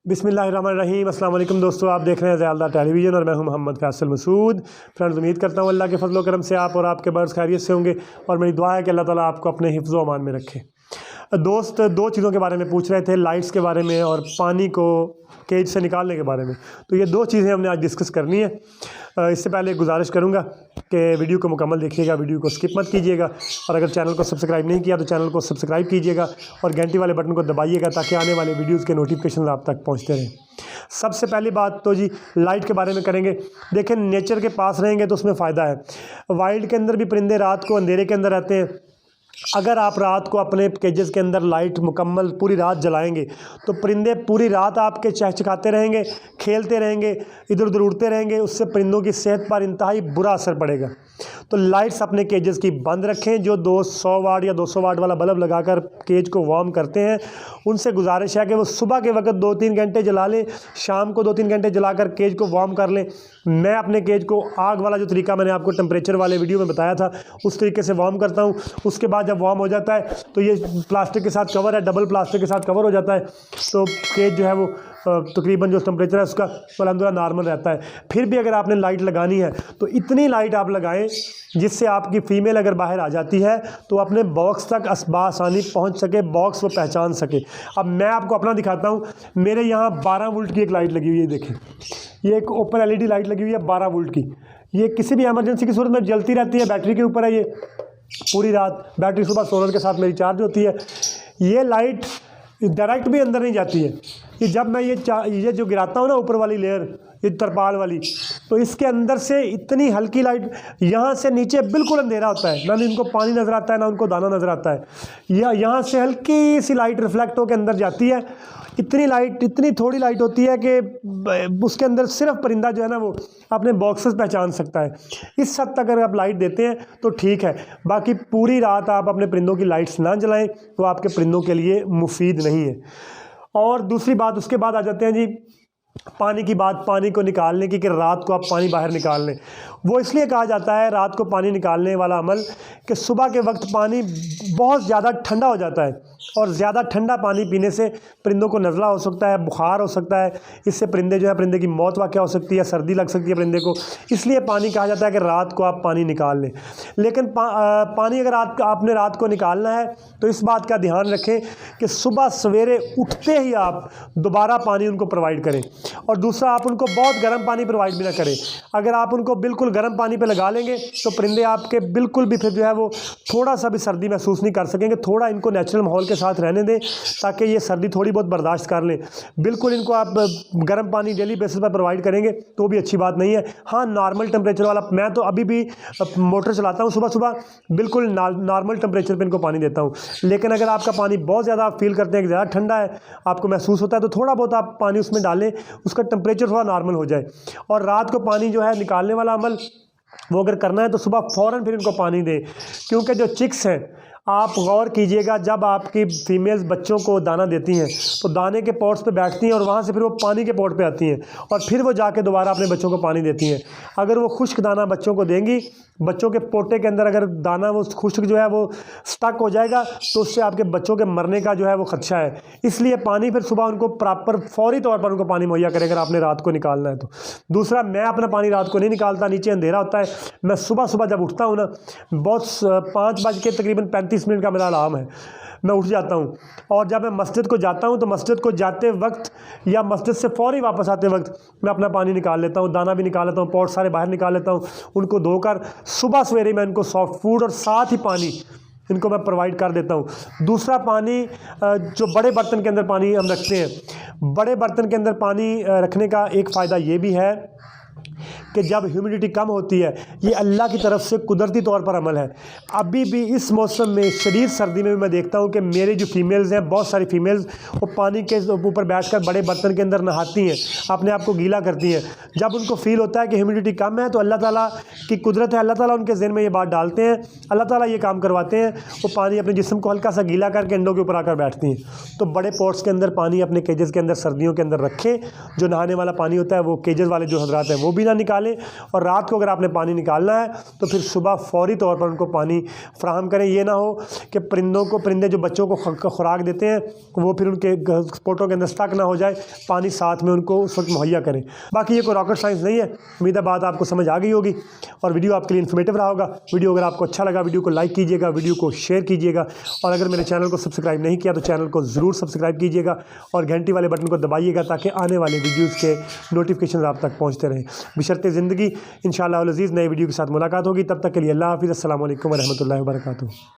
बिस्मिल्लाहिर्रहमानिर्रहीम। अस्सलाम वालेकुम दोस्तों, आप देख रहे हैं ज़ियादा टेलीविज़न और मैं हूं मोहम्मद फैसल मसूद। फ्रेंड्स, उम्मीद करता हूं अल्लाह के फजल करम से आप और आपके बर्ड्स खैरियत से होंगे और मेरी दुआ है कि अल्लाह ताला आपको अपने हिफ्ज़ व अमान में रखे। दोस्त दो चीज़ों के बारे में पूछ रहे थे, लाइट्स के बारे में और पानी को केज से निकालने के बारे में। तो ये दो चीज़ें हमने आज डिस्कस करनी है। इससे पहले गुजारिश करूँगा कि वीडियो को मुकम्मल देखिएगा, वीडियो को स्किप मत कीजिएगा और अगर चैनल को सब्सक्राइब नहीं किया तो चैनल को सब्सक्राइब कीजिएगा और घंटी वाले बटन को दबाइएगा ताकि आने वाले वीडियोज़ के नोटिफिकेशन आप तक पहुँचते रहें। सबसे पहली बात तो जी लाइट के बारे में करेंगे। देखें, नेचर के पास रहेंगे तो उसमें फ़ायदा है। वाइल्ड के अंदर भी परिंदे रात को अंधेरे के अंदर रहते हैं। अगर आप रात को अपने केजेस के अंदर लाइट मुकम्मल पूरी रात जलाएंगे तो परिंदे पूरी रात आपके चहचहाते रहेंगे, खेलते रहेंगे, इधर उधर उड़ते रहेंगे। उससे परिंदों की सेहत पर इंतहाई बुरा असर पड़ेगा। तो लाइट्स अपने केजेस की बंद रखें। जो 200 वाट या 200 वाट वाला बल्ब लगाकर केज को वार्म करते हैं, उनसे गुजारिश है कि वो सुबह के वक्त 2-3 घंटे जला लें, शाम को 2-3 घंटे जलाकर केज को वार्म कर लें। मैं अपने केज को आग वाला जो तरीका मैंने आपको टेम्परेचर वाले वीडियो में बताया था उस तरीके से वार्म करता हूँ। उसके बाद जब वार्म हो जाता है तो ये प्लास्टिक के साथ कवर है, डबल प्लास्टिक के साथ कवर हो जाता है, तो केज जो है वो तकरीबन जो टेम्परेचर है उसका अल्हम्दुलिल्लाह नॉर्मल रहता है। फिर भी अगर आपने लाइट लगानी है तो इतनी लाइट आप लगाएं जिससे आपकी फ़ीमेल अगर बाहर आ जाती है तो अपने बॉक्स तक आसानी पहुंच सके, बॉक्स वो पहचान सके। अब मैं आपको अपना दिखाता हूं। मेरे यहाँ 12 वोल्ट की एक लाइट लगी हुई है। देखें, ये एक ओपन LED लाइट लगी हुई है 12 वोल्ट की। ये किसी भी एमरजेंसी की सूरत में जलती रहती है, बैटरी के ऊपर है ये पूरी रात। बैटरी सुबह सोलर के साथ मेरी चार्ज होती है। ये लाइट डायरेक्ट भी अंदर नहीं जाती है। ये जब मैं ये जो गिराता हूँ ना ऊपर वाली लेयर, ये तरपाल वाली, तो इसके अंदर से इतनी हल्की लाइट, यहाँ से नीचे बिल्कुल अंधेरा होता है, ना इनको पानी नज़र आता है ना उनको दाना नज़र आता है। यहाँ से हल्की सी लाइट रिफ्लेक्ट होकर अंदर जाती है। इतनी थोड़ी लाइट होती है कि उसके अंदर सिर्फ परिंदा जो है ना वो अपने बॉक्सेस पहचान सकता है। इस हद तक अगर आप लाइट देते हैं तो ठीक है। बाकी पूरी रात आप अपने परिंदों की लाइट्स ना जलाएं, तो आपके परिंदों के लिए मुफीद नहीं है। और दूसरी बात, उसके बाद आ जाते हैं जी पानी की बात, पानी को निकालने की, कि रात को आप पानी बाहर निकाल लें। वो इसलिए कहा जाता है रात को पानी निकालने वाला अमल कि सुबह के वक्त पानी बहुत ज़्यादा ठंडा हो जाता है और ज़्यादा ठंडा पानी पीने से परिंदों को नज़ला हो सकता है, बुखार हो सकता है। इससे परिंदे जो है, परिंदे की मौत वाक़या हो सकती है, सर्दी लग सकती है परिंदे को। इसलिए पानी कहा जाता है कि रात को आप पानी निकाल लें। लेकिन पानी अगर आपने रात को निकालना है तो इस बात का ध्यान रखें कि सुबह सवेरे उठते ही आप दोबारा पानी उनको प्रोवाइड करें। और दूसरा, आप उनको बहुत गर्म पानी प्रोवाइड भी ना करें। अगर आप उनको बिल्कुल गर्म पानी पे लगा लेंगे तो परिंदे आपके बिल्कुल भी फिर जो है वो थोड़ा सा भी सर्दी महसूस नहीं कर सकेंगे। थोड़ा इनको नेचुरल माहौल के साथ रहने दें ताकि ये सर्दी थोड़ी बहुत बर्दाश्त कर लें। बिल्कुल इनको आप गर्म पानी डेली बेसिस पर प्रोवाइड करेंगे तो भी अच्छी बात नहीं है। हाँ, नॉर्मल टेम्परेचर वाला, मैं तो अभी भी मोटर चलाता हूँ सुबह सुबह, बिल्कुल नॉर्मल टेम्परेचर पर इनको पानी देता हूँ। लेकिन अगर आपका पानी बहुत ज़्यादा आप फील करते हैं कि ज़्यादा ठंडा है, आपको महसूस होता है, तो थोड़ा बहुत आप पानी उसमें डालें, उसका टेम्परेचर थोड़ा नॉर्मल हो जाए। और रात को पानी जो है निकालने वाला अमल वो अगर करना है तो सुबह फ़ौरन फिर इनको पानी दें। क्योंकि जो चिक्स हैं, आप गौर कीजिएगा, जब आपकी फीमेल्स बच्चों को दाना देती हैं तो दाने के पॉट्स पे बैठती हैं और वहाँ से फिर वो पानी के पॉट पे आती हैं और फिर वो जाके दोबारा अपने बच्चों को पानी देती हैं। अगर वो खुश्क दाना बच्चों को देंगी, बच्चों के पोटे के अंदर अगर दाना वो खुश्क जो है वो स्टक हो जाएगा तो उससे आपके बच्चों के मरने का जो है वो खदशा है। इसलिए पानी फिर सुबह उनको प्रॉपर फौरी तौर पर उनको पानी मुहैया करें अगर आपने रात को निकालना है तो। दूसरा, मैं अपना पानी रात को नहीं निकालता, नीचे अंधेरा होता है। मैं सुबह जब उठता हूँ ना, बहुत 5 बज के तकरीबन 35 मिनट का मेरा अलार्म है, मैं उठ जाता हूँ। और जब मैं मस्जिद को जाता हूँ तो मस्जिद को जाते वक्त या मस्जिद से फ़ौरी वापस आते वक्त मैं अपना पानी निकाल लेता हूँ, दाना भी निकाल लेता हूँ, पॉट सारे बाहर निकाल लेता हूँ। उनको धोकर सुबह सवेरे मैं इनको सॉफ्ट फूड और साथ ही पानी इनको मैं प्रोवाइड कर देता हूँ। दूसरा, पानी जो बड़े बर्तन के अंदर पानी हम रखते हैं, बड़े बर्तन के अंदर पानी रखने का एक फ़ायदा ये भी है कि जब ह्यूमिडिटी कम होती है, ये अल्लाह की तरफ से कुदरती तौर पर अमल है। अभी भी इस मौसम में, शदीद सर्दी में भी मैं देखता हूँ कि मेरी जो फीमेल्स हैं, बहुत सारी फीमेल्स, वो पानी के ऊपर बैठकर बड़े बर्तन के अंदर नहाती हैं, अपने आप को गीला करती हैं। जब उनको फ़ील होता है कि ह्यूमिडिटी कम है तो अल्लाह ताला की कुदरत है, अल्लाह ताला उनके ज़हन में ये बात डालते हैं, अल्लाह ताला ये काम करवाते हैं। वो पानी अपने जिस्म को हल्का सा गीला करके अंडों के ऊपर आकर बैठती हैं। तो बड़े पॉट्स के अंदर पानी अपने केजेस के अंदर सर्दियों के अंदर रखें। जो नहाने वाला पानी होता है वो केजेस वाले जो हजरात हैं वो भी ना निकालें निकालें, और रात को अगर आपने पानी निकालना है तो फिर सुबह फौरी तौर पर उनको पानी फराहम करें। ये ना हो कि परिंदे जो बच्चों को खुराक देते हैं वो फिर उनके पोटों के अंदर स्टक ना हो जाए, पानी साथ में उनको उस वक्त मुहैया करें। बाकी ये कोई रॉकेट साइंस नहीं है, उम्मीद है बात आपको समझ आ गई होगी और वीडियो आपके लिए इन्फॉर्मेटिव रहा होगा। वीडियो अगर आपको अच्छा लगा वीडियो को लाइक कीजिएगा, वीडियो को शेयर कीजिएगा, और अगर मेरे चैनल को सब्सक्राइब नहीं किया तो चैनल को ज़रूर सब्सक्राइब कीजिएगा और घंटी वाले बटन को दबाइएगा ताकि आने वाले वीडियोज़ के नोटिफिकेशन आप तक पहुँचते रहें। बशर्ते ज़िंदगी इंशाअल्लाह अज़ीज़ नए वीडियो के साथ मुलाकात होगी। तब तक के लिए अल्लाह हाफ़िज़। अस्सलामु अलैकुम व रहमतुल्लाहि व बरकातुहू।